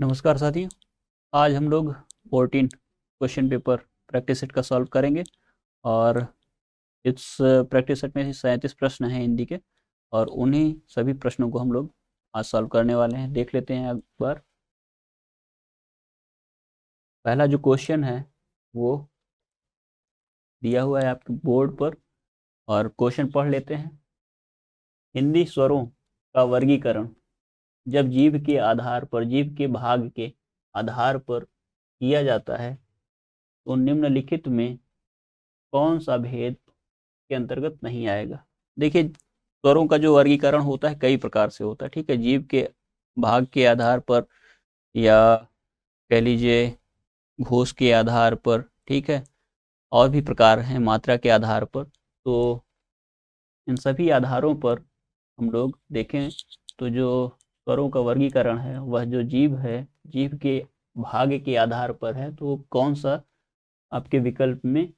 नमस्कार साथियों। आज हम लोग 14 क्वेश्चन पेपर प्रैक्टिस सेट का सॉल्व करेंगे और इस प्रैक्टिस सेट में 37 प्रश्न हैं हिंदी के और उन्हीं सभी प्रश्नों को हम लोग आज सॉल्व करने वाले हैं। देख लेते हैं एक बार। पहला जो क्वेश्चन है वो दिया हुआ है आपके बोर्ड पर और क्वेश्चन पढ़ लेते हैं। हिंदी स्वरों का वर्गीकरण जब जीव के आधार पर, जीव के भाग के आधार पर किया जाता है तो निम्नलिखित में कौन सा भेद के अंतर्गत नहीं आएगा। देखिए, स्वरों का जो वर्गीकरण होता है कई प्रकार से होता है, ठीक है। जीव के भाग के आधार पर या कह लीजिए घोष के आधार पर, ठीक है, और भी प्रकार हैं मात्रा के आधार पर। तो इन सभी आधारों पर हम लोग देखें तो जो स्वरों का वर्गीकरण है वह जो जीव है, जीव के भाग के आधार पर है, तो कौन सा आपके विकल्प में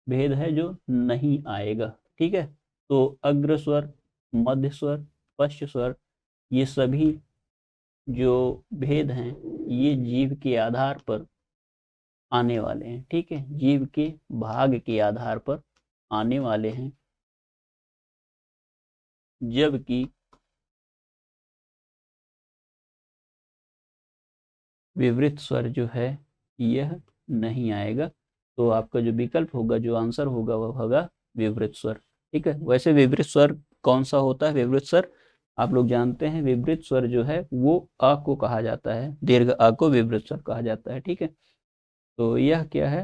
भेद है जो नहीं आएगा, ठीक है। तो अग्र स्वर, मध्य स्वर, पश्च स्वर, ये सभी जो भेद हैं ये जीव के आधार पर आने वाले हैं, ठीक है, जीव के भाग के आधार पर आने वाले हैं। जबकि विवृत स्वर जो है यह नहीं आएगा। तो आपका जो विकल्प होगा, जो आंसर होगा वह होगा विवृत स्वर, ठीक है। वैसे विवृत स्वर कौन सा होता है? विवृत स्वर आप लोग जानते हैं, विवृत स्वर जो है वो अ को कहा जाता है, दीर्घ अ को विवृत स्वर कहा जाता है, ठीक है। तो यह क्या है?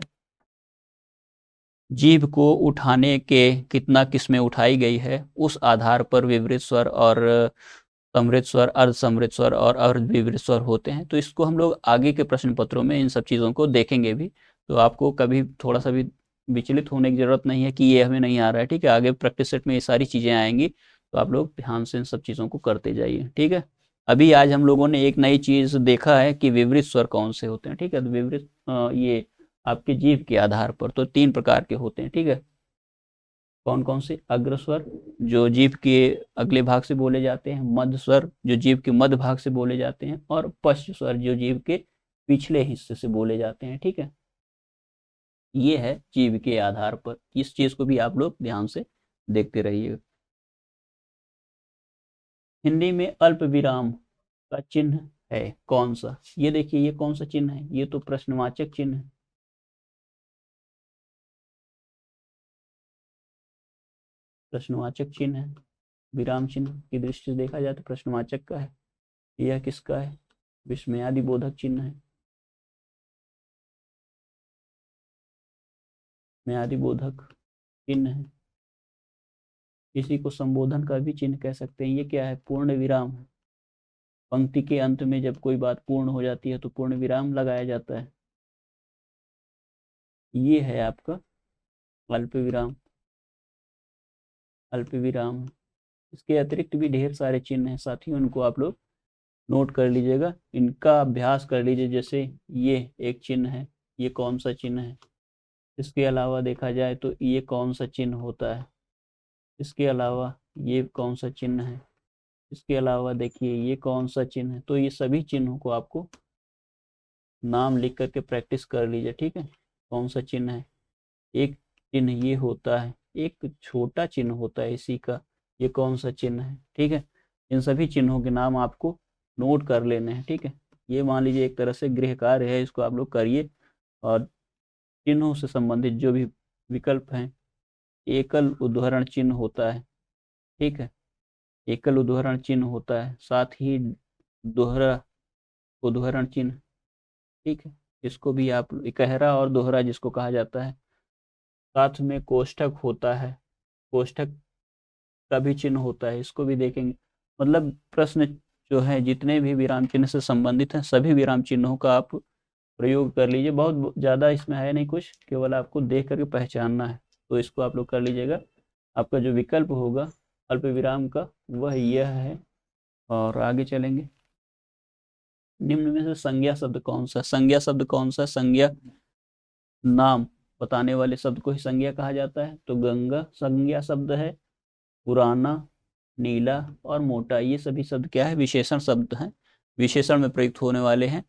जीभ को उठाने के कितना किस्में उठाई गई है उस आधार पर विवृत स्वर और समृद्ध स्वर, अर्ध समृद्ध स्वर और अर्ध विवृत स्वर होते हैं। तो इसको हम लोग आगे के प्रश्न पत्रों में इन सब चीज़ों को देखेंगे भी। तो आपको कभी थोड़ा सा भी विचलित होने की जरूरत नहीं है कि ये हमें नहीं आ रहा है, ठीक है। आगे प्रैक्टिस सेट में ये सारी चीज़ें आएंगी तो आप लोग ध्यान से इन सब चीज़ों को करते जाइए, ठीक है। अभी आज हम लोगों ने एक नई चीज़ देखा है कि विवृत स्वर कौन से होते हैं, ठीक है। तो विवृत ये आपके जीभ के आधार पर तो 3 प्रकार के होते हैं, ठीक है। कौन कौन से? अग्र स्वर जो जीभ के अगले भाग से बोले जाते हैं, मध्य स्वर जो जीभ के मध्य भाग से बोले जाते हैं, और पश्च स्वर जो जीभ के पिछले हिस्से से बोले जाते हैं, ठीक है। ये है जीभ के आधार पर। इस चीज को भी आप लोग ध्यान से देखते रहिए। हिंदी में अल्प विराम का चिन्ह है कौन सा? ये देखिए, ये कौन सा चिन्ह है? ये तो प्रश्नवाचक चिन्ह है। प्रश्नवाचक चिन्ह है। विराम चिन्ह की दृष्टि से देखा जाए तो प्रश्नवाचक का है। यह किसका है? विस्मयादि बोधक चिन्ह है। म्यादि बोधक चिन्ह है। इसी को संबोधन का भी चिन्ह कह सकते हैं। ये क्या है? पूर्ण विराम है। पंक्ति के अंत में जब कोई बात पूर्ण हो जाती है तो पूर्ण विराम लगाया जाता है। ये है आपका अल्प विराम। अल्प विराम। इसके अतिरिक्त भी ढेर सारे चिन्ह हैं साथियों, इनको आप लोग नोट कर लीजिएगा, इनका अभ्यास कर लीजिए। जैसे ये एक चिन्ह है, ये कौन सा चिन्ह है? इसके अलावा देखा जाए तो ये कौन सा चिन्ह होता है? इसके अलावा ये कौन सा चिन्ह है? इसके अलावा देखिए ये कौन सा चिन्ह है? तो ये सभी चिन्हों को आपको नाम लिख करके प्रैक्टिस कर लीजिए, ठीक है। कौन सा चिन्ह है? एक चिन्ह ये होता है, एक छोटा चिन्ह होता है इसी का। ये कौन सा चिन्ह है? ठीक है। इन सभी चिन्हों के नाम आपको नोट कर लेने हैं, ठीक है। ये मान लीजिए एक तरह से गृह कार्य है, इसको आप लोग करिए। और चिन्हों से संबंधित जो भी विकल्प हैं, एकल उदाहरण चिन्ह होता है, ठीक है। एकल उदाहरण चिन्ह होता है, साथ ही दोहरा उदाहरण चिन्ह, ठीक है। इसको भी आप इकहरा और दोहरा जिसको कहा जाता है। साथ में कोष्ठक होता है, कोष्ठक का भी चिन्ह होता है, इसको भी देखेंगे। मतलब प्रश्न जो है जितने भी विराम चिन्ह से संबंधित हैं सभी विराम चिन्हों का आप प्रयोग कर लीजिए। बहुत ज़्यादा इसमें है नहीं कुछ, केवल आपको देख करके पहचानना है। तो इसको आप लोग कर लीजिएगा। आपका जो विकल्प होगा अल्प विराम का वह यह है। और आगे चलेंगे। निम्न में से संज्ञा शब्द कौन सा? संज्ञा शब्द कौन सा? संज्ञा नाम बताने वाले शब्द को ही संज्ञा कहा जाता है। तो गंगा संज्ञा शब्द है। पुराना, नीला और मोटा, ये सभी शब्द क्या है? विशेषण शब्द हैं, विशेषण में प्रयुक्त होने वाले हैं।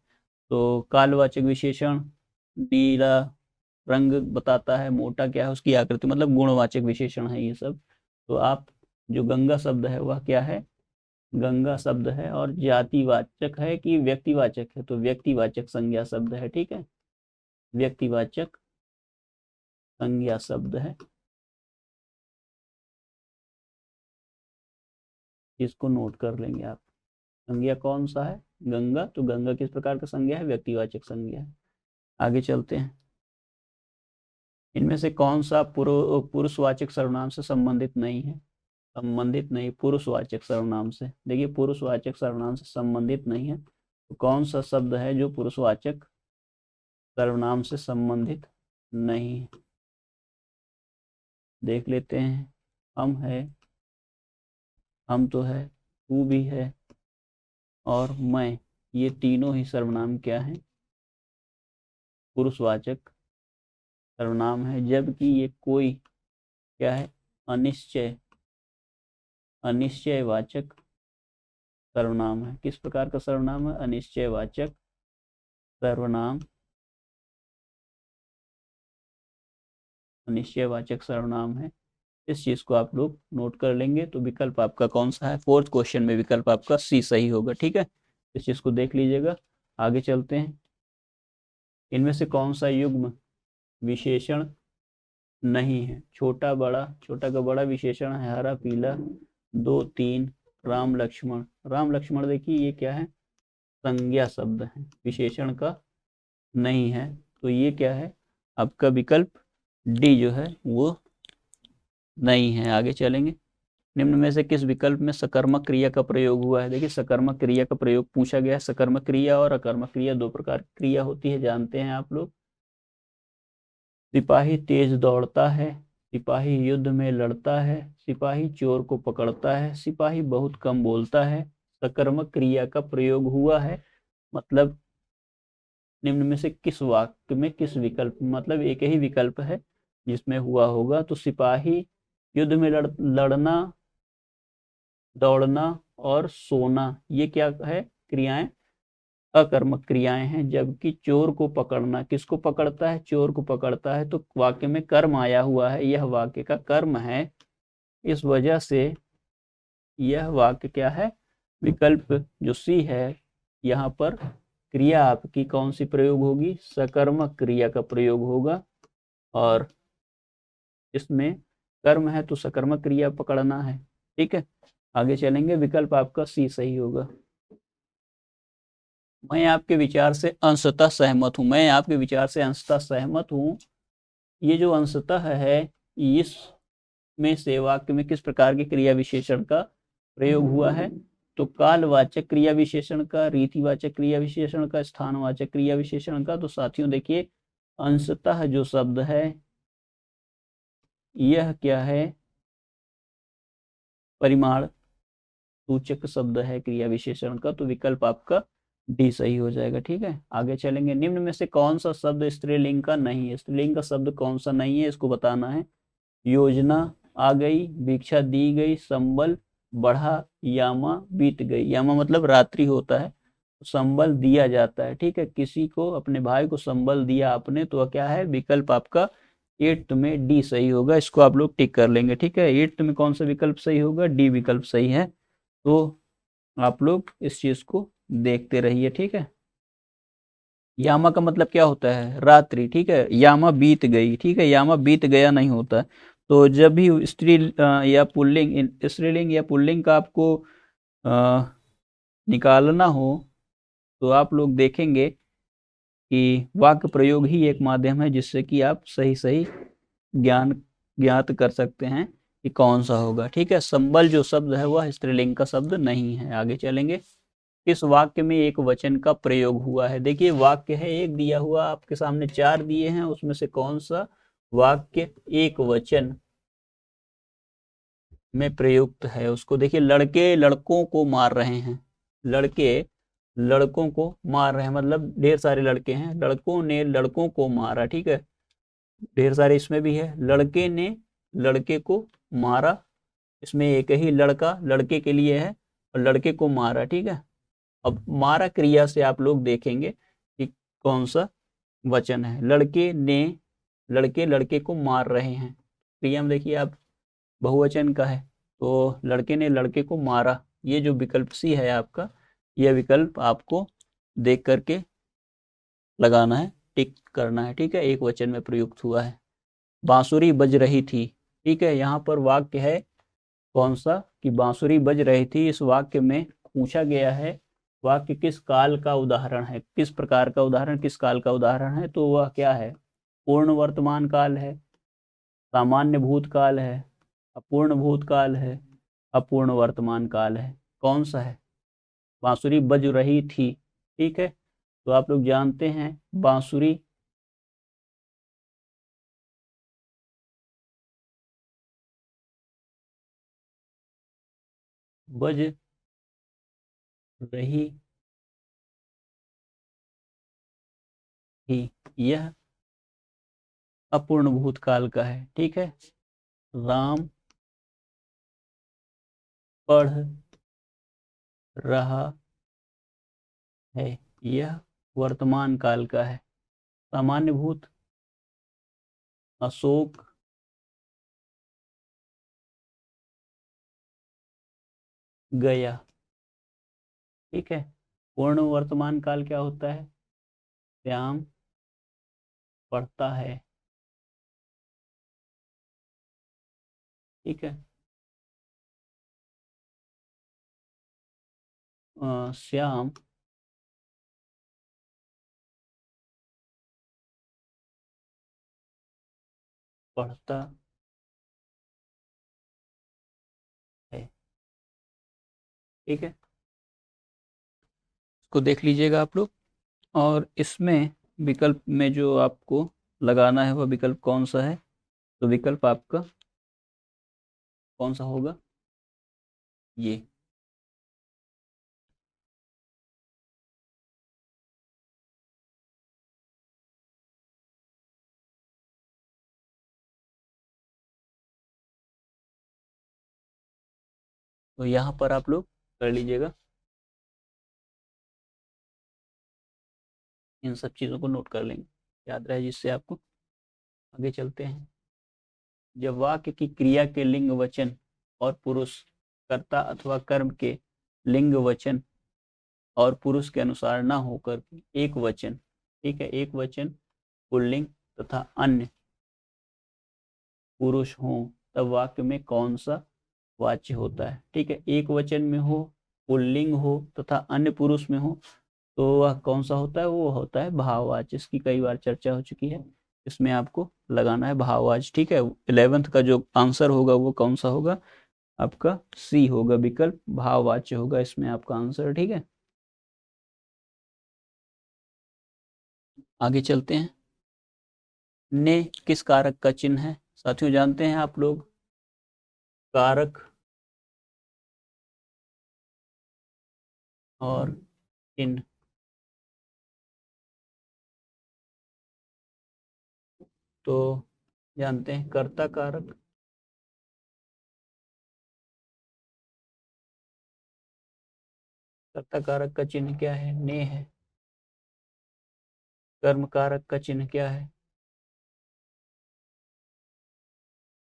तो कालवाचक विशेषण नीला रंग बताता है, मोटा क्या है उसकी आकृति, मतलब गुणवाचक विशेषण है ये सब। तो आप जो गंगा शब्द है वह क्या है, गंगा शब्द है, और जातिवाचक है कि व्यक्तिवाचक है, तो व्यक्तिवाचक संज्ञा शब्द है, ठीक है, व्यक्तिवाचक संज्ञा शब्द है। इसको नोट कर लेंगे आप। संज्ञा कौन सा है, गंगा, तो गंगा किस प्रकार का संज्ञा है, व्यक्तिवाचक संज्ञा है। आगे चलते हैं। इनमें से कौन सा पुरुषवाचक सर्वनाम से संबंधित नहीं है, संबंधित नहीं, पुरुषवाचक सर्वनाम से, देखिए पुरुषवाचक सर्वनाम से संबंधित नहीं है, तो कौन सा शब्द है जो पुरुषवाचक सर्वनाम से संबंधित नहीं है, देख लेते हैं। हम है, हम तो है, तू भी है, और मैं, ये तीनों ही सर्वनाम क्या है, पुरुषवाचक सर्वनाम है, जबकि ये कोई क्या है, अनिश्चय, अनिश्चयवाचक सर्वनाम है। किस प्रकार का सर्वनाम है, अनिश्चयवाचक सर्वनाम, अनिश्चयवाचक सर्वनाम है। इस चीज को आप लोग नोट कर लेंगे। तो विकल्प आपका कौन सा है, फोर्थ क्वेश्चन में विकल्प आपका सी सही होगा, ठीक है, इस चीज को देख लीजिएगा। आगे चलते हैं। इनमें से कौन सा युग्म विशेषण नहीं है, छोटा बड़ा, छोटा का बड़ा विशेषण है, हरा पीला, 2 3, राम लक्ष्मण, राम लक्ष्मण देखिए ये क्या है, संज्ञा शब्द है, विशेषण का नहीं है, तो ये क्या है आपका विकल्प डी जो है वो नहीं है। आगे चलेंगे। निम्न में से किस विकल्प में सकर्मक क्रिया का प्रयोग हुआ है, देखिए सकर्मक क्रिया का प्रयोग पूछा गया है। सकर्मक क्रिया और अकर्मक क्रिया दो प्रकार की क्रिया होती है, जानते हैं आप लोग। सिपाही तेज दौड़ता है, सिपाही युद्ध में लड़ता है, सिपाही चोर को पकड़ता है, सिपाही बहुत कम बोलता है। सकर्मक क्रिया का प्रयोग हुआ है, मतलब निम्न में से किस वाक्य में, किस विकल्प, मतलब एक ही विकल्प है जिसमें हुआ होगा। तो सिपाही युद्ध में लड़ना, दौड़ना और सोना, ये क्या है, क्रियाएं, अकर्मक क्रियाएं हैं। जबकि चोर को पकड़ना, किसको पकड़ता है, चोर को पकड़ता है, तो वाक्य में कर्म आया हुआ है, यह वाक्य का कर्म है, इस वजह से यह वाक्य क्या है, विकल्प जो सी है, यहाँ पर क्रिया आपकी कौन सी प्रयोग होगी, सकर्मक क्रिया का प्रयोग होगा, और इसमें कर्म है तो सकर्मक क्रिया पकड़ना है, ठीक है। आगे चलेंगे, विकल्प आपका सी सही होगा। मैं आपके विचार से अंशतः सहमत हूं, मैं आपके विचार से अंशतः सहमत हूं। ये जो अंशतः है, इस में से वाक्य में किस प्रकार के क्रिया विशेषण का प्रयोग हुआ है, तो कालवाचक क्रिया विशेषण का, रीतिवाचक क्रिया विशेषण का, स्थानवाचक क्रिया विशेषण का। तो साथियों देखिए, अंशतः जो शब्द है यह क्या है, परिमाण सूचक शब्द है क्रिया विशेषण का, तो विकल्प आपका डी सही हो जाएगा, ठीक है। आगे चलेंगे। निम्न में से कौन सा शब्द स्त्रीलिंग का नहीं है, स्त्रीलिंग का शब्द कौन सा नहीं है, इसको बताना है। योजना आ गई, भिक्षा दी गई, संबल बढ़ा, यामा बीत गई, यामा मतलब रात्रि होता है, संबल दिया जाता है, ठीक है, किसी को, अपने भाई को संबल दिया आपने, तो क्या है, विकल्प आपका 8th में डी सही होगा, इसको आप लोग टिक कर लेंगे, ठीक है। 8th में कौन सा विकल्प सही होगा, डी विकल्प सही है, तो आप लोग इस चीज को देखते रहिए, ठीक है। यामा का मतलब क्या होता है, रात्रि, ठीक है, यामा बीत गई, ठीक है, यामा बीत गया नहीं होता। तो जब भी स्त्री या पुल्लिंग, स्त्रीलिंग या पुल्लिंग का आपको निकालना हो, तो आप लोग देखेंगे कि वाक्य प्रयोग ही एक माध्यम है जिससे कि आप सही सही ज्ञान ज्ञात कर सकते हैं कि कौन सा होगा, ठीक है। संबल जो शब्द है वह स्त्रीलिंग का शब्द नहीं है। आगे चलेंगे। किस वाक्य में एक वचन का प्रयोग हुआ है, देखिए वाक्य है एक दिया हुआ, आपके सामने 4 दिए हैं, उसमें से कौन सा वाक्य एक वचन में प्रयुक्त है, उसको देखिए। लड़के लड़कों को मार रहे हैं, लड़के लड़कों को मार रहे हैं, मतलब ढेर सारे लड़के हैं, लड़कों ने लड़कों को मारा, ठीक है, ढेर सारे इसमें भी है। लड़के ने लड़के को मारा, इसमें एक ही लड़का लड़के के लिए है, और लड़के को मारा, ठीक है। अब मारा क्रिया से आप लोग देखेंगे कि कौन सा वचन है। लड़के लड़के को मार रहे हैं, क्रिया में देखिए आप बहुवचन का है, तो लड़के ने लड़के को मारा। ये जो विकल्प सी है आपका, यह विकल्प आपको देख करके लगाना है, टिक करना है, ठीक है। एक वचन में प्रयुक्त हुआ है। बांसुरी बज रही थी, ठीक है। यहाँ पर वाक्य है कौन सा कि बांसुरी बज रही थी। इस वाक्य में पूछा गया है वाक्य किस काल का उदाहरण है, किस प्रकार का उदाहरण, किस काल का उदाहरण है। तो वह क्या है, पूर्ण वर्तमान काल है, सामान्य भूतकाल है, अपूर्ण भूतकाल है, अपूर्ण वर्तमान काल है। कौन सा है, बांसुरी बज रही थी, ठीक है। तो आप लोग जानते हैं बांसुरी बज रही थी, यह अपूर्ण भूतकाल का है, ठीक है। राम पढ़ रहा है, यह वर्तमान काल का है। सामान्य भूत अशोक गया, ठीक है। पूर्ण वर्तमान काल क्या होता है, श्याम पढ़ता है, ठीक है। श्याम पढ़ता है, ठीक है। इसको देख लीजिएगा आप लोग। और इसमें विकल्प में जो आपको लगाना है वह विकल्प कौन सा है, तो विकल्प आपका कौन सा होगा, ये। तो यहाँ पर आप लोग कर लीजिएगा, इन सब चीज़ों को नोट कर लेंगे, याद रहे जिससे आपको। आगे चलते हैं। जब वाक्य की क्रिया के लिंग वचन और पुरुष, कर्ता अथवा कर्म के लिंग वचन और पुरुष के अनुसार न होकर एक वचन, ठीक है, एक वचन पुल्लिंग तथा अन्य पुरुष हो, तब वाक्य में कौन सा वाच्य होता है, ठीक है। एक वचन में हो, पुल्लिंग हो तथा अन्य पुरुष में हो, तो वह कौन सा होता है, वो होता है भाववाच्य। इसकी कई बार चर्चा हो चुकी है। इसमें आपको लगाना है भाववाच्य, ठीक है। 11th का जो आंसर होगा वो कौन सा होगा, आपका सी होगा, विकल्प भाववाच्य होगा इसमें आपका आंसर, ठीक है। आगे चलते हैं। ने किस कारक का चिन्ह है, साथियों जानते हैं आप लोग कारक और चिन्ह। तो जानते हैं कर्ता कारक, कर्ता कारक का चिन्ह क्या है, ने है। कर्म कारक का चिन्ह क्या है,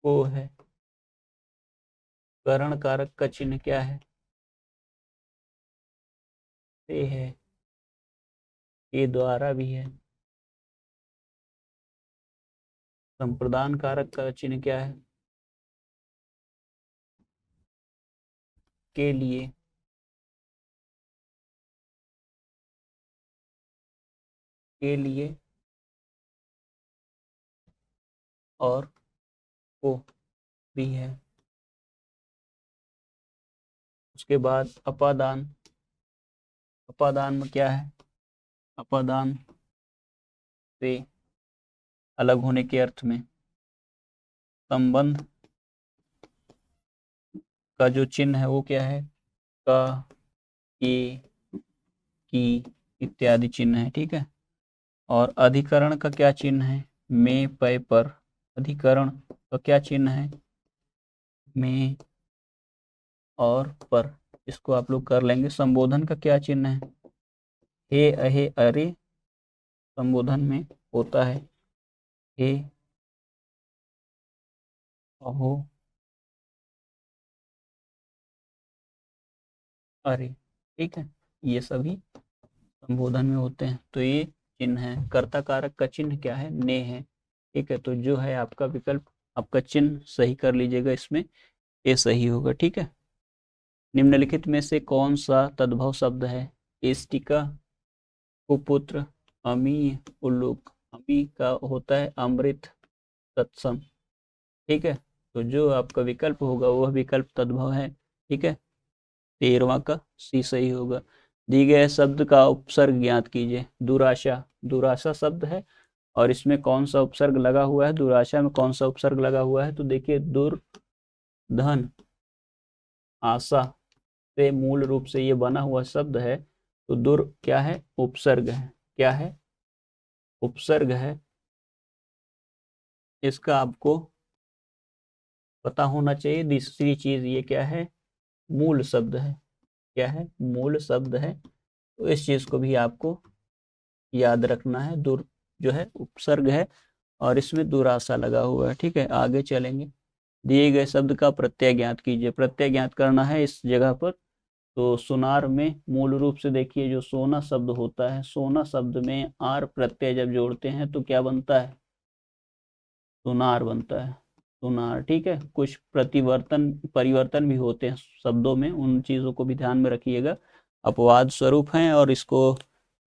को है। करण कारक का चिन्ह क्या है, से है। के द्वारा भी है। संप्रदान कारक का चिन्ह क्या है, के लिए। के लिए और को भी है। उसके बाद अपादान, अपादान में क्या है, अपादान से अलग होने के अर्थ में संबंध का जो चिन्ह है वो क्या है, का, के, की इत्यादि चिन्ह है, ठीक है। और अधिकरण का क्या चिन्ह है, में, पय, पर। अधिकरण का क्या चिन्ह है, में और पर। इसको आप लोग कर लेंगे। संबोधन का क्या चिन्ह है, हे, अहे, अरे, संबोधन में होता है। हे, अहो, अरे, ठीक है, ये सभी संबोधन में होते हैं। तो ये चिन्ह है। कर्ता कारक का चिन्ह क्या है? ने है। ठीक है, तो जो है आपका विकल्प, आपका चिन्ह सही कर लीजिएगा, इसमें ये सही होगा। ठीक है, निम्नलिखित में से कौन सा तद्भव शब्द है? इष्टिका, कुपुत्र, अमीय, उल्लूक। अमी का होता है अमृत, तत्सम। ठीक है, तो जो आपका विकल्प होगा वह विकल्प तद्भव है। ठीक है, 13वां का सी सही होगा। दी गए शब्द का उपसर्ग ज्ञात कीजिए। दुराशा, दुराशा शब्द है और इसमें कौन सा उपसर्ग लगा हुआ है? दुराशा में कौन सा उपसर्ग लगा हुआ है? तो देखिए, दुर, धन, आशा से मूल रूप से ये बना हुआ शब्द है। तो दुर क्या है? उपसर्ग है। क्या है? उपसर्ग है। इसका आपको पता होना चाहिए। दूसरी चीज ये क्या है? मूल शब्द है। क्या है? मूल शब्द है। तो इस चीज को भी आपको याद रखना है। दुर जो है उपसर्ग है और इसमें दुराशा लगा हुआ है। ठीक है, आगे चलेंगे। दिए गए शब्द का प्रत्यय ज्ञात कीजिए। प्रत्यय ज्ञात करना है इस जगह पर। तो सुनार में मूल रूप से देखिए, जो सोना शब्द होता है, सोना शब्द में आर प्रत्यय जब जोड़ते हैं तो क्या बनता है? सुनार बनता है। सुनार। ठीक है, कुछ परिवर्तन भी होते हैं शब्दों में, उन चीजों को भी ध्यान में रखिएगा। अपवाद स्वरूप हैं और इसको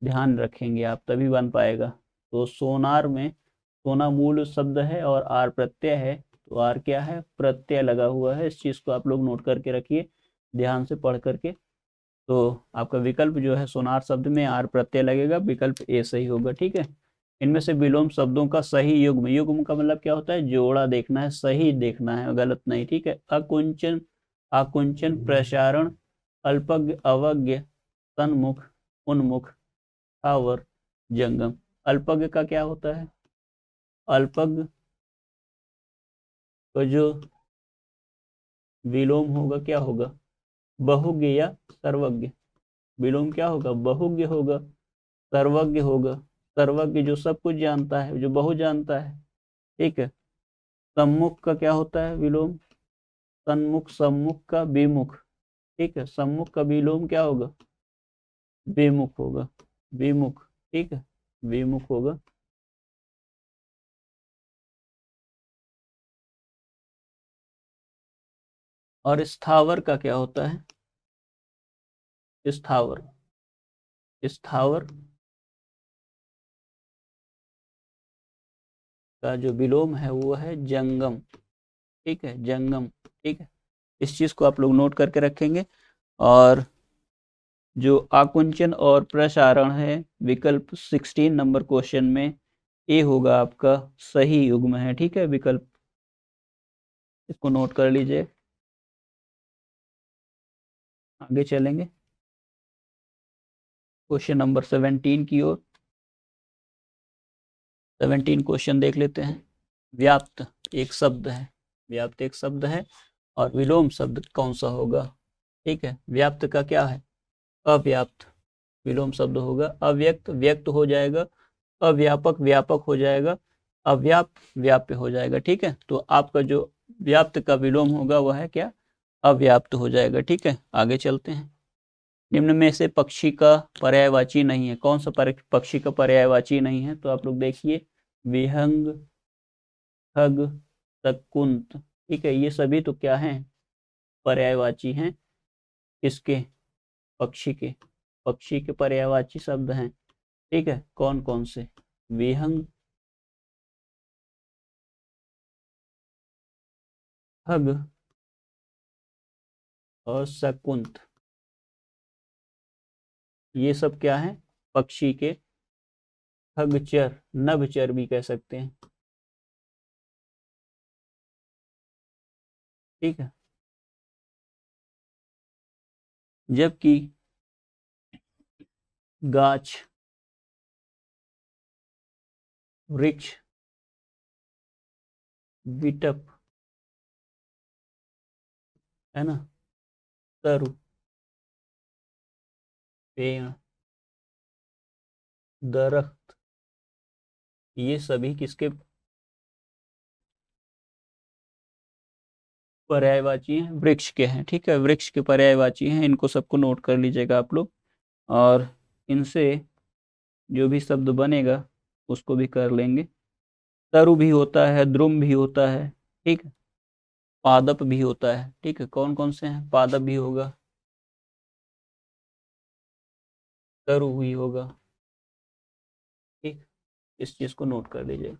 ध्यान रखेंगे आप, तभी बन पाएगा। तो सोनार में सोना मूल शब्द है और आर प्रत्यय है। तो आर क्या है? प्रत्यय लगा हुआ है। इस चीज को आप लोग नोट करके रखिए, ध्यान से पढ़ करके। तो आपका विकल्प जो है, सोनार शब्द में आर प्रत्यय लगेगा, विकल्प ए सही होगा। ठीक है, इनमें से विलोम शब्दों का सही युग्म, युग्म का मतलब क्या होता है? जोड़ा देखना है, सही देखना है, गलत नहीं। ठीक है, अकुंचन, आकुंचन, प्रसारण, अल्पज्ञ, अवज्ञ, तन्मुख, उन्मुख, स्थावर, जंगम। अल्पज्ञ का क्या होता है? अल्पज्ञ का जो विलोम होगा क्या होगा? बहुज्ञ या सर्वज्ञ। विलोम क्या होगा? बहुज्ञ होगा, सर्वज्ञ होगा। सर्वज्ञ जो सब कुछ जानता है, जो बहु जानता है। ठीक है, सम्मुख का क्या होता है विलोम? सन्मुख, सम्मुख का विमुख। ठीक है, सम्मुख का विलोम क्या होगा? विमुख होगा, विमुख। ठीक है, विमुख होगा। और स्थावर का क्या होता है? स्थावर, स्थावर का जो विलोम है वो है जंगम। ठीक है, जंगम। ठीक है, इस चीज को आप लोग नोट करके रखेंगे। और जो आकुंचन और प्रसारण है, विकल्प 16 नंबर क्वेश्चन में ए होगा आपका सही युग्म है। ठीक है, विकल्प, इसको नोट कर लीजिए। आगे चलेंगे क्वेश्चन नंबर 17 की ओर। 17 क्वेश्चन देख लेते हैं। व्याप्त एक शब्द है, व्याप्त एक शब्द है और विलोम शब्द कौन सा होगा? ठीक है, व्याप्त का क्या है? अव्याप्त। विलोम शब्द होगा अव्यक्त, व्यक्त हो जाएगा। अव्यापक, व्यापक हो जाएगा। अव्याप्त, व्याप्य हो जाएगा। ठीक है, तो आपका जो व्याप्त का विलोम होगा वह है क्या? अव्याप्त हो जाएगा। ठीक है, आगे चलते हैं। निम्न में से पक्षी का पर्यायवाची नहीं है। कौन सा पक्षी का पर्यायवाची नहीं है? तो आप लोग देखिए, विहंग, खग, शकुंत। ठीक है, ये सभी तो क्या हैं? पर्यायवाची हैं। किसके? पक्षी के। पक्षी के पर्यायवाची शब्द हैं। ठीक है, कौन कौन से? विहंग, खग और शकुंत। ये सब क्या है? पक्षी के। खगचर, नभचर भी कह सकते हैं। ठीक है, जबकि गाछ, वृक्ष, विटप, है ना, तरु, पेड़, दरख्त, ये सभी किसके पर्यायवाची हैं? वृक्ष के हैं। ठीक है, वृक्ष के पर्यायवाची हैं, इनको सबको नोट कर लीजिएगा आप लोग। और इनसे जो भी शब्द बनेगा उसको भी कर लेंगे। तरु भी होता है, द्रुम भी होता है, ठीक है, पादप भी होता है। ठीक है, कौन कौन से हैं? पादप भी होगा, तरु भी होगा। ठीक, इस चीज को नोट कर लीजिए।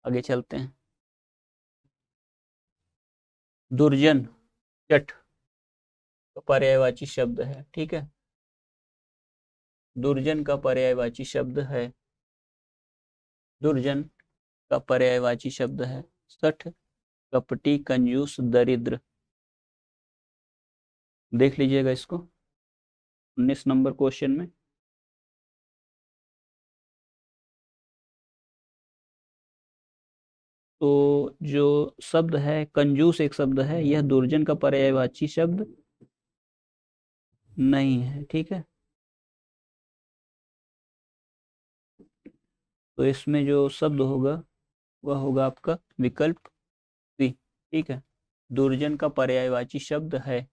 आगे चलते हैं। दुर्जन चट का पर्यायवाची शब्द है। ठीक है, दुर्जन का पर्यायवाची शब्द है, दुर्जन का पर्यायवाची शब्द है सठ, कपटी, कंजूस, दरिद्र। देख लीजिएगा इसको 19 नंबर क्वेश्चन में। तो जो शब्द है कंजूस एक शब्द है, यह दुर्जन का पर्यायवाची शब्द नहीं है। ठीक है, तो इसमें जो शब्द होगा वह होगा आपका विकल्प सी। ठीक है, दुर्जन का पर्यायवाची शब्द है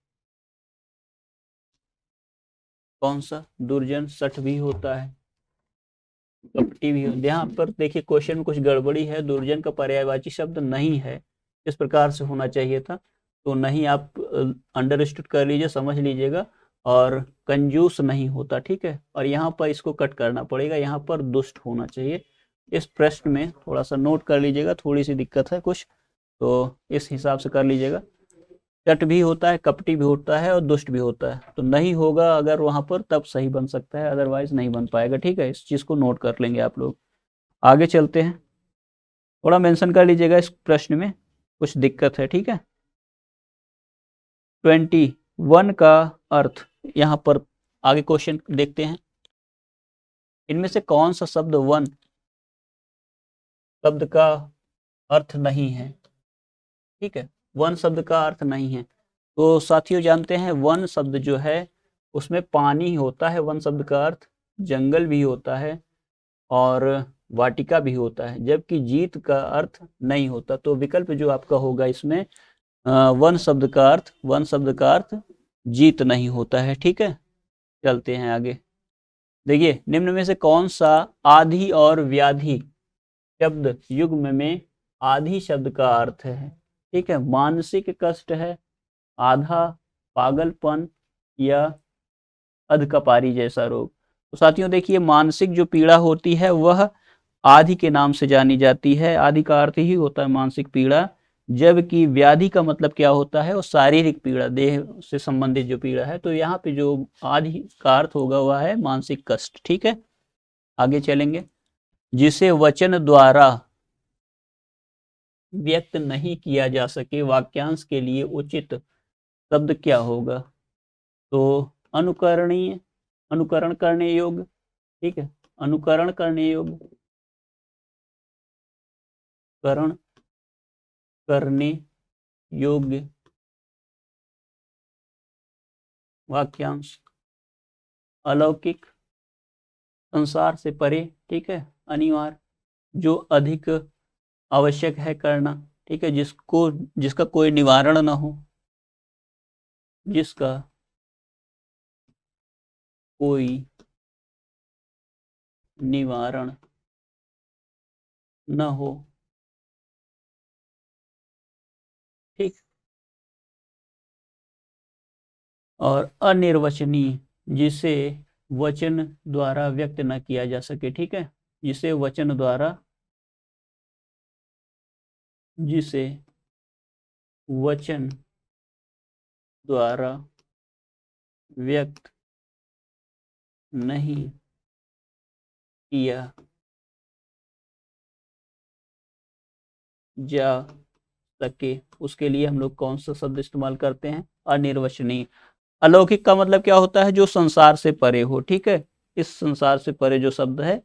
कौन सा? दुर्जन सठ भी होता है, कपटी भी होता है। यहाँ पर देखिए क्वेश्चन में कुछ गड़बड़ी है, दुर्जन का पर्यायवाची शब्द नहीं है, इस प्रकार से होना चाहिए था। तो नहीं, आप अंडरस्टूड कर लीजिए, समझ लीजिएगा। और कंजूस नहीं होता। ठीक है, और यहाँ पर इसको कट करना पड़ेगा, यहाँ पर दुष्ट होना चाहिए। इस प्रश्न में थोड़ा सा नोट कर लीजिएगा, थोड़ी सी दिक्कत है कुछ, तो इस हिसाब से कर लीजिएगा। चट भी होता है, कपटी भी होता है और दुष्ट भी होता है, तो नहीं होगा अगर वहां पर तब सही बन सकता है, अदरवाइज नहीं बन पाएगा। ठीक है, इस चीज को नोट कर लेंगे आप लोग। आगे चलते हैं, थोड़ा मेंशन कर लीजिएगा इस प्रश्न में कुछ दिक्कत है। ठीक है, 21 का अर्थ यहाँ पर, आगे क्वेश्चन देखते हैं। इनमें से कौन सा शब्द वन शब्द का अर्थ नहीं है? ठीक है, वन शब्द का अर्थ नहीं है। तो साथियों जानते हैं वन शब्द जो है उसमें पानी होता है, वन शब्द का अर्थ जंगल भी होता है और वाटिका भी होता है, जबकि जीत का अर्थ नहीं होता। तो विकल्प जो आपका होगा इसमें वन शब्द का अर्थ, वन शब्द का अर्थ जीत नहीं होता है। ठीक है, चलते हैं आगे। देखिए निम्न में से कौन सा आधि और व्याधि शब्द युग्म में आधि शब्द का अर्थ है? ठीक है, मानसिक कष्ट है, आधा, पागलपन, या अधकपारी जैसा रोग। तो साथियों देखिए मानसिक जो पीड़ा होती है वह आदि के नाम से जानी जाती है, आदि का अर्थ ही होता है मानसिक पीड़ा, जबकि व्याधि का मतलब क्या होता है? वो शारीरिक पीड़ा, देह से संबंधित जो पीड़ा है। तो यहाँ पे जो आदि का अर्थ होगा वह है मानसिक कष्ट। ठीक है, आगे चलेंगे। जिसे वचन द्वारा व्यक्त नहीं किया जा सके, वाक्यांश के लिए उचित शब्द क्या होगा? तो अनुकरणीय, अनुकरण करने योग्य। ठीक है, अनुकरण करने योग्य, करण करने योग्य वाक्यांश, अलौकिक, संसार से परे। ठीक है, अनिवार्य, जो अधिक आवश्यक है करना। ठीक है, जिसको जिसका कोई निवारण ना हो, जिसका कोई निवारण न हो। ठीक, और अनिर्वचनीय, जिसे वचन द्वारा व्यक्त न किया जा सके। ठीक है, जिसे वचन द्वारा, जिसे वचन द्वारा व्यक्त नहीं किया जा सके, उसके लिए हम लोग कौन सा शब्द इस्तेमाल करते हैं? अनिर्वचनीय। अलौकिक का मतलब क्या होता है? जो संसार से परे हो। ठीक है, इस संसार से परे जो शब्द है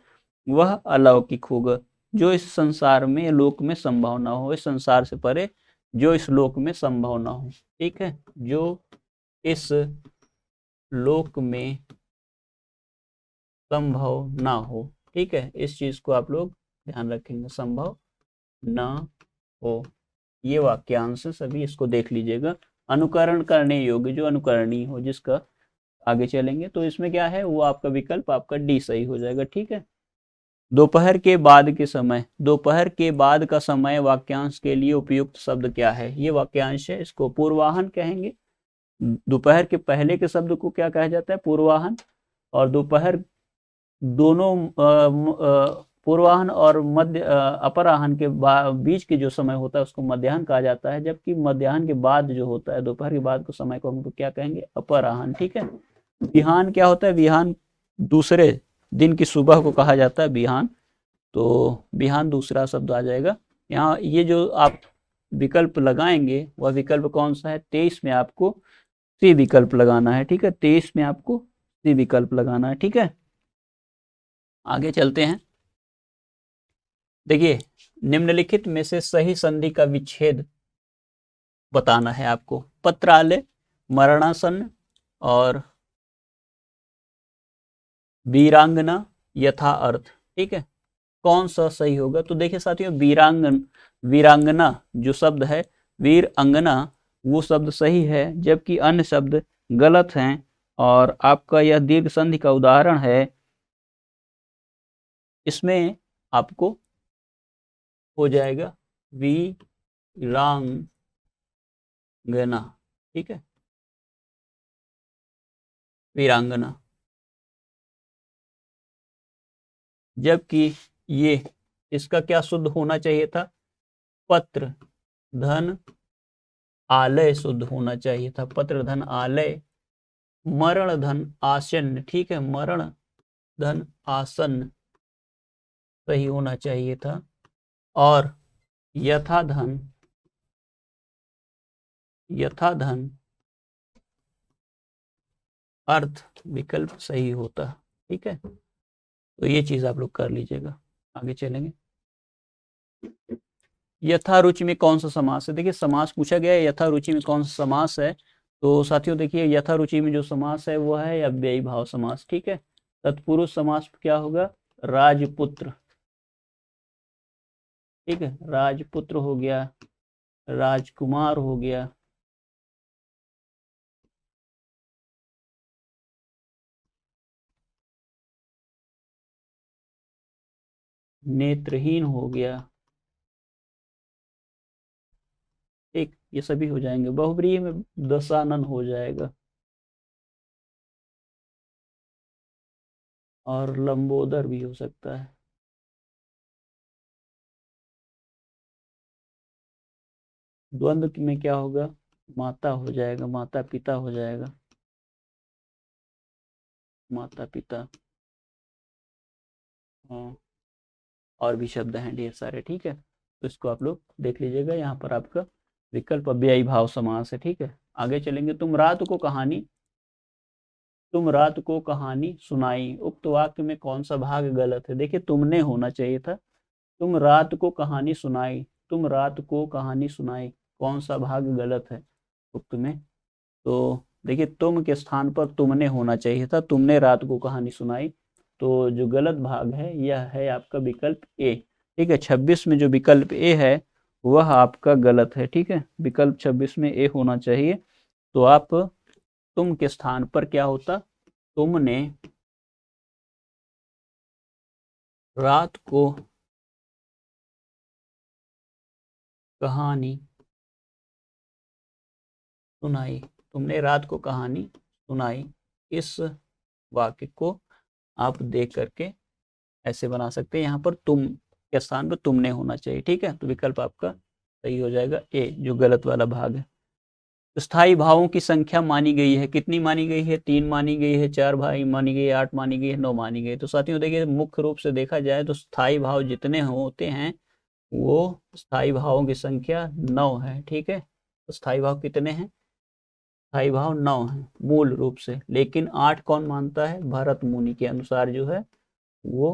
वह अलौकिक होगा, जो इस संसार में, लोक में संभव ना हो। इस संसार से परे जो इस लोक में संभव ना हो। ठीक है, जो इस लोक में संभव ना हो। ठीक है, इस चीज को आप लोग ध्यान रखेंगे, संभव न हो। ये वाक्यांश सभी, इसको देख लीजिएगा। अनुकरण करने योग्य, जो अनुकरणीय हो, जिसका आगे चलेंगे तो इसमें क्या है, वो आपका विकल्प आपका डी सही हो जाएगा। ठीक है। दोपहर के बाद के समय, दोपहर के बाद का समय वाक्यांश के लिए उपयुक्त शब्द क्या है? ये वाक्यांश है, इसको पूर्वाहन कहेंगे। दोपहर के पहले के शब्द को क्या कहा जाता है? पूर्वाहन। और दोपहर दोनों पूर्वाहन और मध्य अपराहन के बीच के जो समय होता है उसको मध्याह्न कहा जाता है, जबकि मध्याह्न के बाद जो होता है, दोपहर के बाद के समय को हम क्या कहेंगे? अपराहन। ठीक है। बिहान क्या होता है? बिहान दूसरे दिन की सुबह को कहा जाता है बिहान, तो बिहान दूसरा शब्द आ जाएगा। यहाँ ये जो आप विकल्प लगाएंगे वह विकल्प कौन सा है? 23 में आपको सी विकल्प लगाना है। ठीक है। 23 में आपको सी विकल्प लगाना है। ठीक है। आगे चलते हैं। देखिए, निम्नलिखित में से सही संधि का विच्छेद बताना है आपको। पत्रालय, मरणासन और वीरांगना, यथा अर्थ। ठीक है। कौन सा सही होगा? तो देखिए साथियों, वीरांगना जो शब्द है, वीर अंगना, वो शब्द सही है, जबकि अन्य शब्द गलत हैं। और आपका यह दीर्घ संधि का उदाहरण है, इसमें आपको हो जाएगा वीरांगना। ठीक है। वीरांगना, जबकि ये इसका क्या शुद्ध होना चाहिए था? पत्र धन आलय शुद्ध होना चाहिए था। पत्र धन आलय, मरण धन आसन्न। ठीक है। मरण धन आसन्न सही होना चाहिए था। और यथा धन अर्थ विकल्प सही होता। ठीक है। तो ये चीज आप लोग कर लीजिएगा। आगे चलेंगे। यथारुचि में कौन सा समास है? देखिए, समास पूछा गया है, यथारुचि में कौन सा समास है? तो साथियों देखिए, यथारुचि में जो समास है वो है अव्ययी भाव समास। ठीक है। तत्पुरुष समास क्या होगा? राजपुत्र। ठीक है। राजपुत्र हो गया, राजकुमार हो गया, नेत्रहीन हो गया। एक ये सभी हो जाएंगे। बहुव्रीहि में दशानन हो जाएगा, और लंबोदर भी हो सकता है। द्वंद्व में क्या होगा? माता हो जाएगा, माता पिता हो जाएगा, माता पिता। हाँ, और भी शब्द हैं ढेर सारे। ठीक है। तो इसको आप लोग देख लीजिएगा। यहाँ पर आपका विकल्प अव्ययी भाव समास है। ठीक है। आगे चलेंगे। तुम रात को कहानी सुनाई, उक्त वाक्य में कौन सा भाग गलत है? देखिए, तुमने होना चाहिए था। तुम रात को कहानी सुनाई, तुम रात को कहानी सुनाई, कौन सा भाग गलत है उक्त में? तो देखिए, तुम के स्थान पर तुमने होना चाहिए था। तुमने रात को कहानी सुनाई। तो जो गलत भाग है यह है आपका विकल्प ए। ठीक है। 26 में जो विकल्प ए है वह आपका गलत है। ठीक है। विकल्प 26 में ए होना चाहिए। तो आप तुम के स्थान पर क्या होता? तुमने रात को कहानी सुनाई, तुमने रात को कहानी सुनाई, इस वाक्य को आप देख करके ऐसे बना सकते हैं। यहाँ पर तुम के स्थान पर तुमने होना चाहिए। ठीक है। तो विकल्प आपका सही हो जाएगा ए, जो गलत वाला भाग है। स्थायी भावों की संख्या मानी गई है, कितनी मानी गई है? 3 मानी गई है, 4 भाई मानी गई है, 8 मानी गई है, 9 मानी गई है। तो साथियों देखिए, मुख्य रूप से देखा जाए तो स्थायी भाव जितने होते हैं वो स्थायी भावों की संख्या 9 है। ठीक है। तो स्थायी भाव कितने हैं? स्थायी भाव 9 है मूल रूप से, लेकिन 8 कौन मानता है? भरत मुनि के अनुसार जो है वो,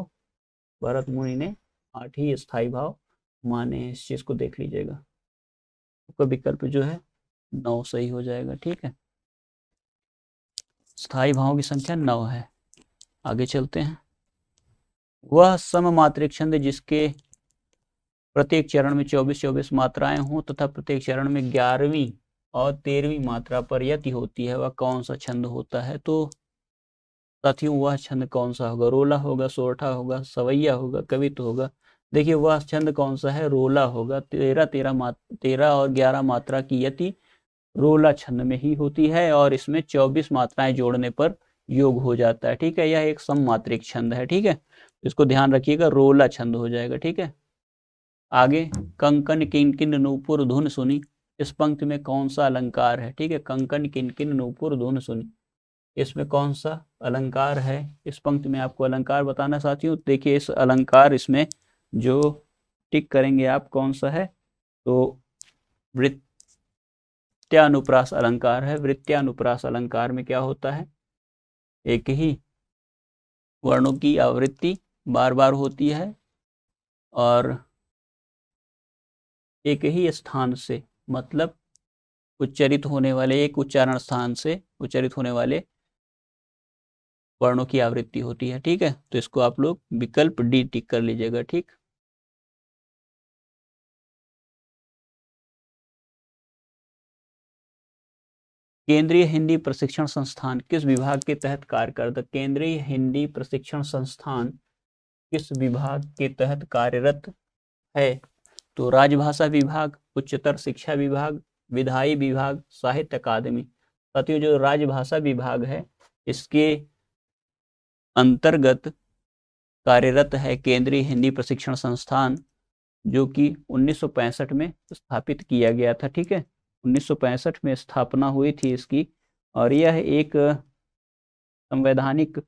भरत मुनि ने 8 ही स्थायी भाव माने हैं। इस चीज को देख लीजिएगा। आपका विकल्प जो है 9 सही हो जाएगा। ठीक है। स्थायी भावों की संख्या 9 है। आगे चलते हैं। वह सममात्रिक छंद जिसके प्रत्येक चरण में 24-24 मात्राएं हों तथा प्रत्येक चरण में 11वीं और 13वीं मात्रा पर यति होती है, वह कौन सा छंद होता है? तो साथियों वह छंद कौन सा होगा? रोला होगा, सोरठा होगा, सवैया होगा, कवित्व होगा। देखिए वह छंद कौन सा है? रोला होगा। 13 और 11 मात्रा की यति रोला छंद में ही होती है और इसमें 24 मात्राएं जोड़ने पर योग हो जाता है। ठीक है, यह एक सममात्रिक छंद है। ठीक है, इसको ध्यान रखिएगा, रोला छंद हो जाएगा। ठीक है, आगे कंकन किनकिन नूपुर धुन सुनी, इस पंक्ति में कौन सा अलंकार है? ठीक है, कंकन किनकिन नूपुर धुन सुनी, इसमें कौन सा अलंकार है? इस पंक्ति में आपको अलंकार बताना साथियों। देखिए इस अलंकार इसमें जो टिक करेंगे आप कौन सा है? तो वृत्त्यानुप्रास अलंकार है। वृत्त्यानुप्रास अलंकार में क्या होता है? एक ही वर्णों की आवृत्ति बार बार होती है और एक ही स्थान से, मतलब उच्चारित होने वाले एक उच्चारण स्थान से उच्चारित होने वाले वर्णों की आवृत्ति होती है। ठीक है, तो इसको आप लोग विकल्प डी टिक कर लीजिएगा। ठीक, केंद्रीय हिंदी प्रशिक्षण संस्थान किस विभाग के तहत कार्य करता है? केंद्रीय हिंदी प्रशिक्षण संस्थान किस विभाग के तहत कार्यरत है? तो राजभाषा विभाग, उच्चतर शिक्षा विभाग, विधायी विभाग, साहित्य अकादमी। साथियों जो राजभाषा विभाग है इसके अंतर्गत कार्यरत है केंद्रीय हिंदी प्रशिक्षण संस्थान, जो कि 1965 में स्थापित किया गया था। ठीक है, 1965 में स्थापना हुई थी इसकी और यह एक संवैधानिक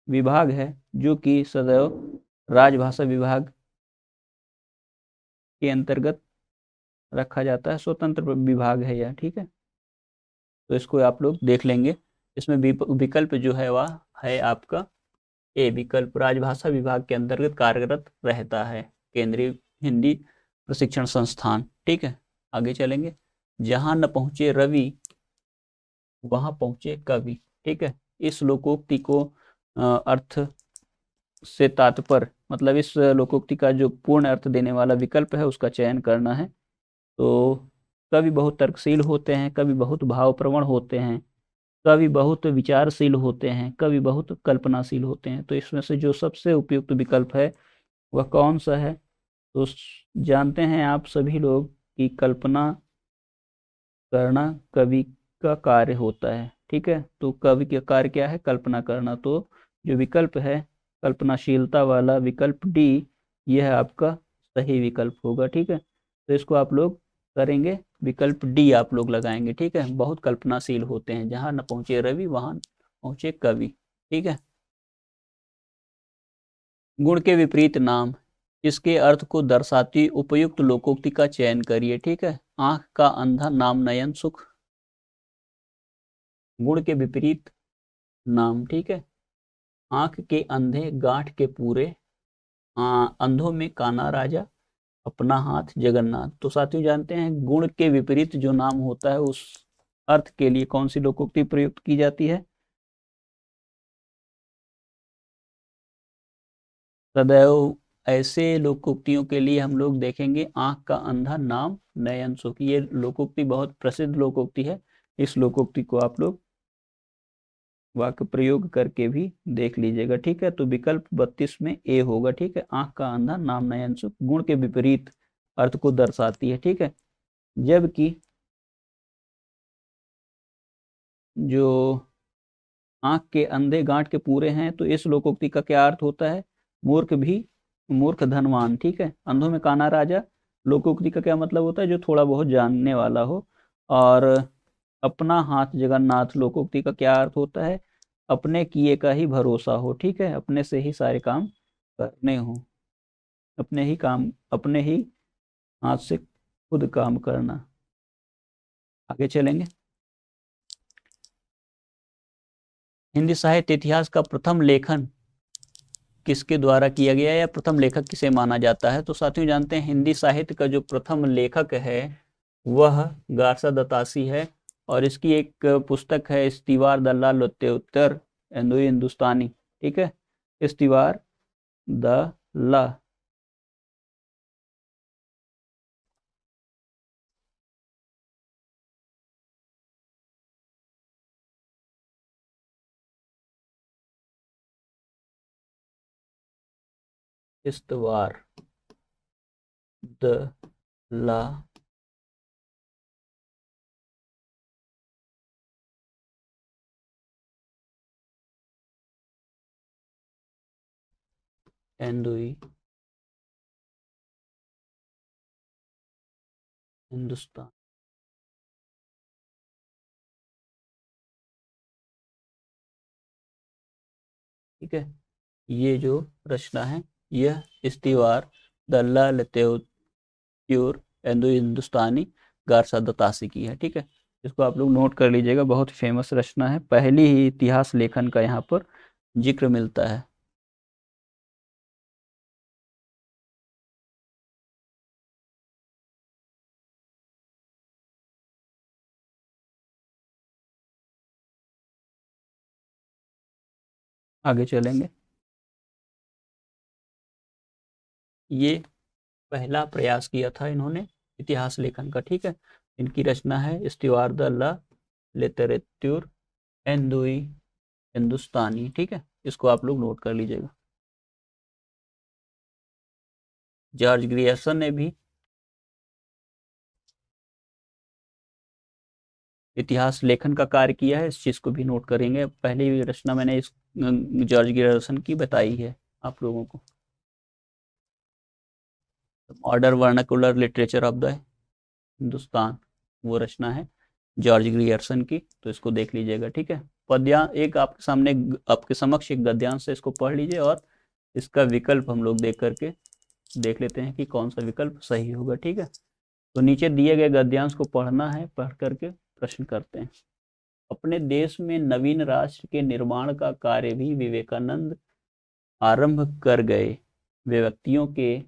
विभाग है जो कि सदैव राजभाषा विभाग के अंतर्गत रखा जाता है, स्वतंत्र विभाग है यह। ठीक है, तो इसको आप लोग देख लेंगे। इसमें विकल्प जो है वह है आपका ए विकल्प, राजभाषा विभाग के अंतर्गत कार्यरत रहता है केंद्रीय हिंदी प्रशिक्षण संस्थान। ठीक है, आगे चलेंगे। जहां न पहुंचे रवि वहां पहुंचे कवि। ठीक है, इस लोकोक्ति को अर्थ से तात्पर्य, मतलब इस लोकोक्ति का जो पूर्ण अर्थ देने वाला विकल्प है उसका चयन करना है। तो कवि बहुत तर्कशील होते हैं, कवि बहुत भावप्रवण होते हैं, कवि बहुत विचारशील होते हैं, कवि बहुत कल्पनाशील होते हैं। तो इसमें से जो सबसे उपयुक्त विकल्प है वह कौन सा है? तो जानते हैं आप सभी लोग कि कल्पना करना कवि का कार्य होता है। ठीक है, तो कवि का कार्य क्या है? कल्पना करना। तो जो विकल्प है कल्पनाशीलता वाला विकल्प डी, यह आपका सही विकल्प होगा। ठीक है, तो इसको आप लोग करेंगे, विकल्प डी आप लोग लगाएंगे। ठीक है, बहुत कल्पनाशील होते हैं, जहां न पहुंचे रवि वहां पहुंचे कवि। ठीक है, गुण के विपरीत नाम, इसके अर्थ को दर्शाती उपयुक्त लोकोक्ति का चयन करिए। ठीक है, आंख का अंधा नाम नयन सुख, गुण के विपरीत नाम। ठीक है, आंख के अंधे गांठ के पूरे, अंधों में काना राजा, अपना हाथ जगन्नाथ। तो साथियों जानते हैं गुण के विपरीत जो नाम होता है उस अर्थ के लिए कौन सी लोकोक्ति प्रयुक्त की जाती है? सदैव ऐसे लोकोक्तियों के लिए हम लोग देखेंगे आंख का अंधा नाम नयन सुख, ये लोकोक्ति बहुत प्रसिद्ध लोकोक्ति है। इस लोकोक्ति को आप लोग वाक्य प्रयोग करके भी देख लीजिएगा। ठीक है, तो विकल्प 32 में ए होगा। ठीक है, आंख का अंधा नाम नयन सुख गुण के विपरीत अर्थ को दर्शाती है। ठीक है, जबकि जो आंख के अंधे गांठ के पूरे हैं, तो इस लोकोक्ति का क्या अर्थ होता है? मूर्ख भी मूर्ख धनवान। ठीक है, अंधों में काना राजा लोकोक्ति का क्या मतलब होता है? जो थोड़ा बहुत जानने वाला हो। और अपना हाथ जगन्नाथ लोकोक्ति का क्या अर्थ होता है? अपने किए का ही भरोसा हो। ठीक है, अपने से ही सारे काम करने हो, अपने ही काम, अपने ही हाथ से खुद काम करना। आगे चलेंगे। हिंदी साहित्य इतिहास का प्रथम लेखन किसके द्वारा किया गया या प्रथम लेखक किसे माना जाता है? तो साथियों जानते हैं हिंदी साहित्य का जो प्रथम लेखक है वह गारसा दत्तासी है और इसकी एक पुस्तक है इस्तीवार दल्ला लुत्ते उत्तर हिंदुस्तानी। ठीक है, इस्तीवार द ला इस्तवार द ला एंदुई हिंदुस्तान। ठीक है, ये जो रचना है यह इस्तीवार द ला प्योर एंडो हिंदुस्तानी गारसा दतासी की है। ठीक है, इसको आप लोग नोट कर लीजिएगा, बहुत फेमस रचना है, पहली ही इतिहास लेखन का यहाँ पर जिक्र मिलता है। आगे चलेंगे। ये पहला प्रयास किया था इन्होंने इतिहास लेखन का। ठीक है, इनकी रचना है इस्तीवार द ला लिटरेचर एंडोई हिंदुस्तानी। ठीक है, इसको आप लोग नोट कर लीजिएगा। जॉर्ज ग्रियर्सन ने भी इतिहास लेखन का कार्य किया है, इस चीज को भी नोट करेंगे। पहली रचना मैंने इस जॉर्ज ग्रियर्सन की बताई है आप लोगों को। Order vernacular literature of the Hindustan, वो रचना है जॉर्ज ग्रियर्सन की, तो इसको देख लीजिएगा। ठीक है, पद्यांश एक आपके सामने, आपके समक्ष एक गद्यांश से इसको पढ़ लीजिए और इसका विकल्प हम लोग देख करके देख लेते हैं कि कौन सा विकल्प सही होगा। ठीक है, तो नीचे दिए गए गद्यांश को पढ़ना है, पढ़ करके प्रश्न करते हैं। अपने देश में नवीन राष्ट्र के निर्माण का कार्य भी विवेकानंद आरंभ कर गए। वे व्यक्तियों के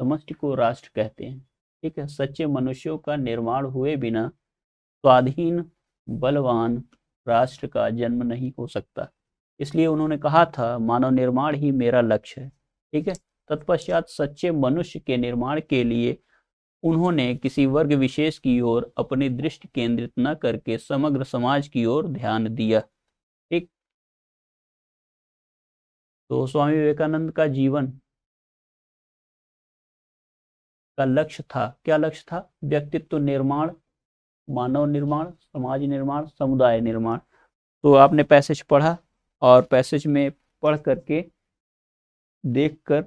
समष्टि को राष्ट्र कहते हैं। ठीक है, सच्चे मनुष्यों का निर्माण हुए बिना स्वाधीन बलवान राष्ट्र का जन्म नहीं हो सकता। इसलिए उन्होंने कहा था मानव निर्माण ही मेरा लक्ष्य है। ठीक है, तत्पश्चात सच्चे मनुष्य के निर्माण के लिए उन्होंने किसी वर्ग विशेष की ओर अपनी दृष्टि केंद्रित न करके समग्र समाज की ओर ध्यान दिया। ठीक, तो स्वामी विवेकानंद का जीवन का लक्ष्य था, क्या लक्ष्य था? व्यक्तित्व निर्माण, मानव निर्माण, समाज निर्माण, समुदाय निर्माण। तो आपने पैसेज पढ़ा और पैसेज में पढ़ करके देख कर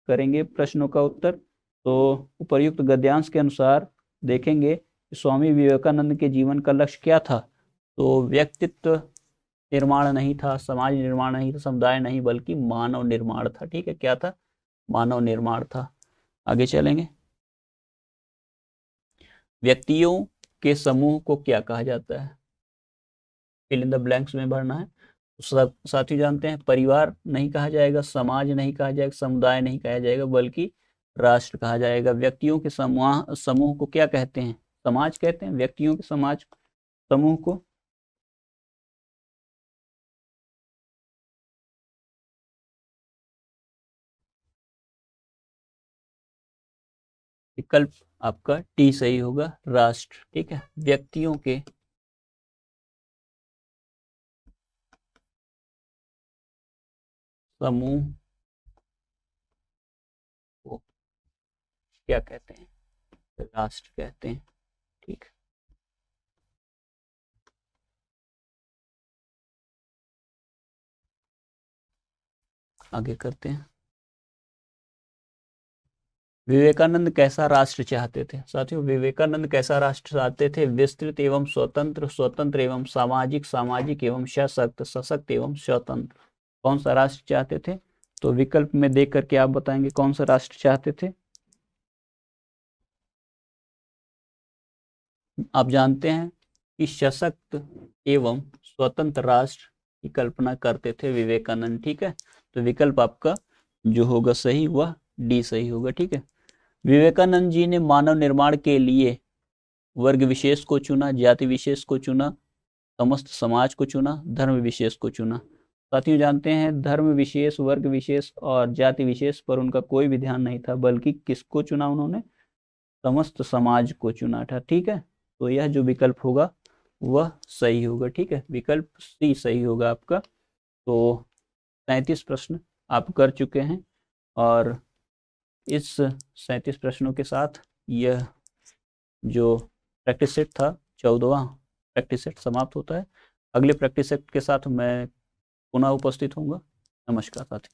करेंगे प्रश्नों का उत्तर। तो उपर्युक्त गद्यांश के अनुसार देखेंगे कि स्वामी विवेकानंद के जीवन का लक्ष्य क्या था। तो व्यक्तित्व निर्माण नहीं था, समाज निर्माण नहीं था, समुदाय नहीं, बल्कि मानव निर्माण था। ठीक है, क्या था? मानव निर्माण था। आगे चलेंगे। व्यक्तियों के समूह को क्या कहा जाता है? फिल इन द ब्लैंक्स में भरना है। सब साथी जानते हैं, परिवार नहीं कहा जाएगा, समाज नहीं कहा जाएगा, समुदाय नहीं कहा जाएगा, बल्कि राष्ट्र कहा जाएगा। व्यक्तियों के समूह को क्या कहते हैं? समाज कहते हैं। व्यक्तियों के समाज समूह को विकल्प आपका टी सही होगा, राष्ट्र। ठीक है, व्यक्तियों के समूह को क्या कहते हैं? राष्ट्र कहते हैं। ठीक, आगे करते हैं। विवेकानंद कैसा राष्ट्र चाहते थे? साथियों, विवेकानंद कैसा राष्ट्र चाहते थे? विस्तृत एवं स्वतंत्र, स्वतंत्र एवं सामाजिक, सामाजिक एवं सशक्त, सशक्त एवं स्वतंत्र। कौन सा राष्ट्र चाहते थे? तो विकल्प में देख करके आप बताएंगे कौन सा राष्ट्र चाहते थे। आप जानते हैं कि सशक्त एवं स्वतंत्र राष्ट्र की कल्पना करते थे विवेकानंद। ठीक है, तो विकल्प आपका जो होगा सही वह डी सही होगा। ठीक है, विवेकानंद जी ने मानव निर्माण के लिए वर्ग विशेष को चुना, जाति विशेष को चुना, समस्त समाज को चुना, धर्म विशेष को चुना। साथियों जानते हैं धर्म विशेष, वर्ग विशेष और जाति विशेष पर उनका कोई भी ध्यान नहीं था, बल्कि किसको चुना उन्होंने? समस्त समाज को चुना था। ठीक है, तो यह जो विकल्प होगा वह सही होगा। ठीक है, विकल्प सी सही होगा आपका। तो 37 प्रश्न आप कर चुके हैं और इस 37 प्रश्नों के साथ यह जो प्रैक्टिस सेट था 14वां प्रैक्टिस सेट समाप्त होता है। अगले प्रैक्टिस सेट के साथ मैं पुनः उपस्थित होऊंगा। नमस्कार साथी।